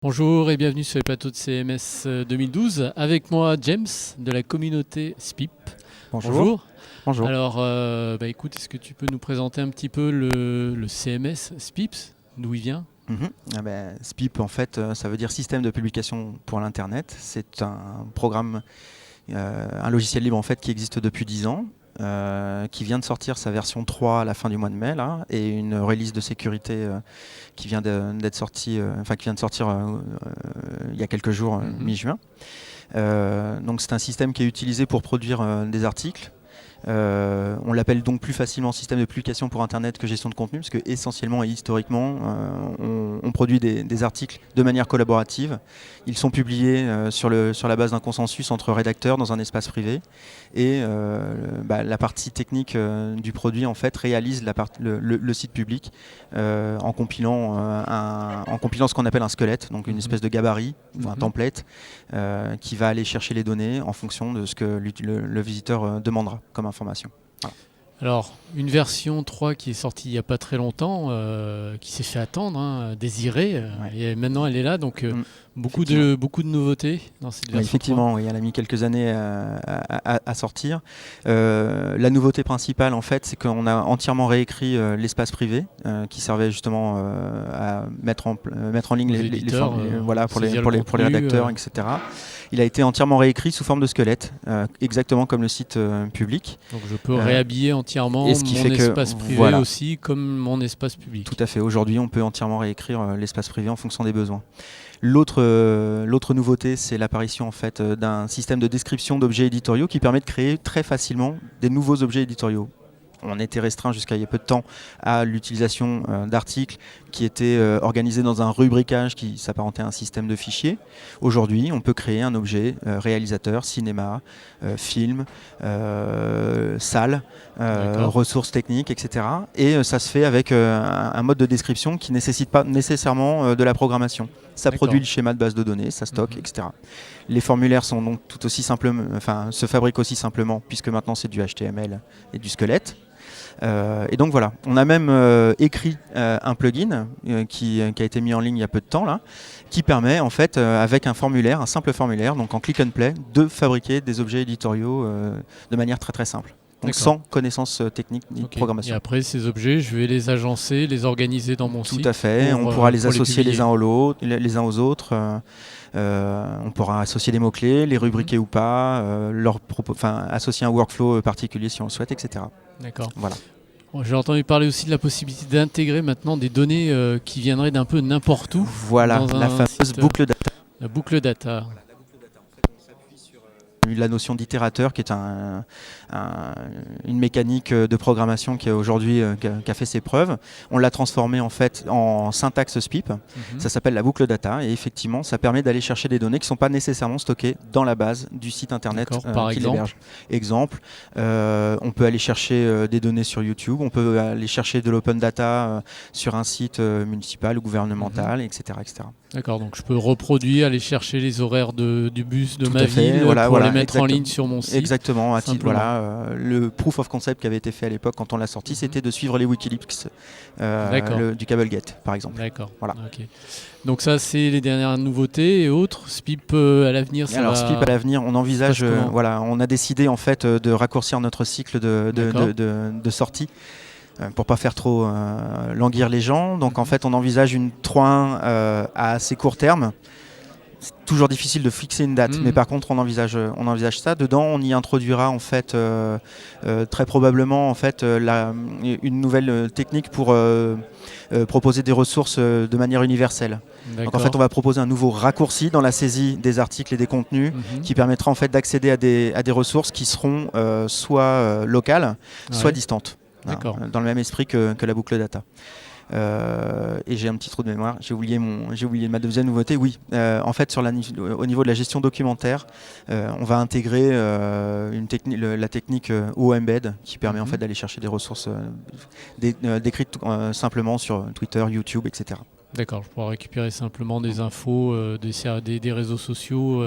Bonjour et bienvenue sur les plateaux de CMS 2012. Avec moi, James de la communauté SPIP. Bonjour. Bonjour. Alors, écoute, est-ce que tu peux nous présenter un petit peu le CMS SPIPS, d'où il vient? SPIP, en fait, ça veut dire Système de publication pour l'Internet. C'est un programme, un logiciel libre en fait, qui existe depuis 10 ans. Qui vient de sortir sa version 3 à la fin du mois de mai là, et une release de sécurité qui vient d'être sortie, qui vient de sortir il y a quelques jours, mi-juin. Donc c'est un système qui est utilisé pour produire des articles. On l'appelle donc plus facilement système de publication pour Internet que gestion de contenu, parce que essentiellement et historiquement, on produit des articles de manière collaborative. Ils sont publiés sur la base d'un consensus entre rédacteurs dans un espace privé, et la partie technique du produit en fait réalise le site public en compilant ce qu'on appelle un squelette, donc une espèce de gabarit, un template qui va aller chercher les données en fonction de ce que le visiteur demandera comme information. Voilà. Alors, une version 3 qui est sortie il n'y a pas très longtemps, qui s'est fait attendre, désirée, et maintenant elle est là, donc beaucoup de nouveautés dans cette version. Effectivement, oui, elle a mis quelques années à sortir. La nouveauté principale, en fait, c'est qu'on a entièrement réécrit l'espace privé qui servait justement à mettre en ligne pour les rédacteurs, etc. Il a été entièrement réécrit sous forme de squelette, exactement comme le site public. Donc je peux réhabiller entièrement mon espace privé aussi comme mon espace public. Tout à fait. Aujourd'hui, on peut entièrement réécrire l'espace privé en fonction des besoins. L'autre nouveauté, c'est l'apparition en fait d'un système de description d'objets éditoriaux qui permet de créer très facilement des nouveaux objets éditoriaux. On était restreint jusqu'à il y a peu de temps à l'utilisation d'articles qui étaient organisés dans un rubricage qui s'apparentait à un système de fichiers. Aujourd'hui, on peut créer un objet réalisateur, cinéma, film, salle, ressources techniques, etc. Et ça se fait avec un mode de description qui ne nécessite pas nécessairement de la programmation. Ça produit le schéma de base de données, ça stocke, etc. Les formulaires sont donc tout aussi simplement, se fabriquent aussi simplement, puisque maintenant c'est du HTML et du squelette. Et donc voilà, on a même écrit un plugin qui a été mis en ligne il y a peu de temps là, qui permet en fait avec un simple formulaire, donc en click and play, de fabriquer des objets éditoriaux de manière très très simple. Donc sans connaissance technique ni de programmation. Et après ces objets, je vais les agencer, les organiser dans mon site. Tout à fait, on pourra les associer les uns aux autres. On pourra associer des mots-clés, les rubriquer ou pas, associer un workflow particulier si on le souhaite, etc. D'accord. Voilà. J'ai entendu parler aussi de la possibilité d'intégrer maintenant des données qui viendraient d'un peu n'importe où. Voilà, la fameuse boucle data. La boucle data. La notion d'itérateur qui est une mécanique de programmation qui aujourd'hui qui a fait ses preuves. On l'a transformé en fait en syntaxe SPIP. Ça s'appelle la boucle data et effectivement ça permet d'aller chercher des données qui ne sont pas nécessairement stockées dans la base du site internet qui l'héberge. Exemple, on peut aller chercher des données sur YouTube, on peut aller chercher de l'open data sur un site municipal ou gouvernemental, etc., etc. D'accord, donc je peux reproduire, aller chercher les horaires du bus de ma ville pour les mettre en ligne sur mon site. Exactement, le proof of concept qui avait été fait à l'époque quand on l'a sorti, c'était de suivre les Wikileaks du Cablegate, par exemple. D'accord. Voilà. Okay. Donc ça, c'est les dernières nouveautés et autres. SPIP à l'avenir. SPIP à l'avenir, on envisage, on a décidé en fait de raccourcir notre cycle de sortie. Pour pas faire trop languir les gens. Donc en fait on envisage une 3.1 à assez court terme. C'est toujours difficile de fixer une date, mais par contre on envisage ça. Dedans on y introduira en fait très probablement en fait une nouvelle technique pour proposer des ressources de manière universelle. Donc en fait on va proposer un nouveau raccourci dans la saisie des articles et des contenus qui permettra en fait d'accéder à des ressources qui seront soit locales, soit distantes. Dans le même esprit que la boucle data. Et j'ai un petit trou de mémoire, j'ai oublié ma deuxième nouveauté. Oui, en fait au niveau de la gestion documentaire, on va intégrer la technique OEmbed qui permet en fait d'aller chercher des ressources décrites simplement sur Twitter, YouTube, etc. D'accord, je pourrais récupérer simplement des infos des réseaux sociaux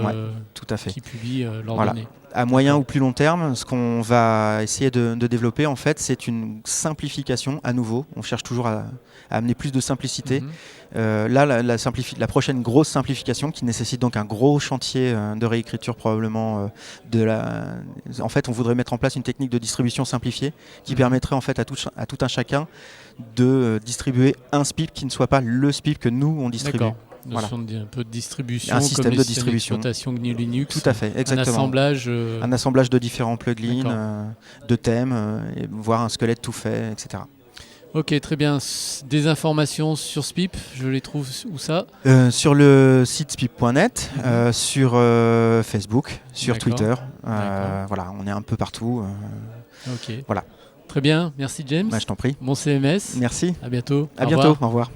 tout à fait. qui publient leurs données. À moyen ou plus long terme, ce qu'on va essayer de développer, en fait, c'est une simplification à nouveau. On cherche toujours à amener plus de simplicité. Là, la prochaine grosse simplification qui nécessite donc un gros chantier de réécriture probablement en fait, on voudrait mettre en place une technique de distribution simplifiée qui permettrait en fait à tout un chacun de distribuer un SPIP qui ne soit pas le SPIP que nous on distribue. Voilà. Un peu de distribution, un système comme de distribution. Exploitation GNU Linux. Tout à fait, exactement. Un assemblage de différents plugins, de thèmes, et voir un squelette tout fait, etc. Ok, très bien. Des informations sur SPIP, je les trouve où ça? Sur le site spip.net, sur Facebook, sur Twitter. Voilà, on est un peu partout. Ok. Voilà. Très bien, merci James. Je t'en prie. Bon CMS. Merci. À bientôt. À bientôt, au revoir.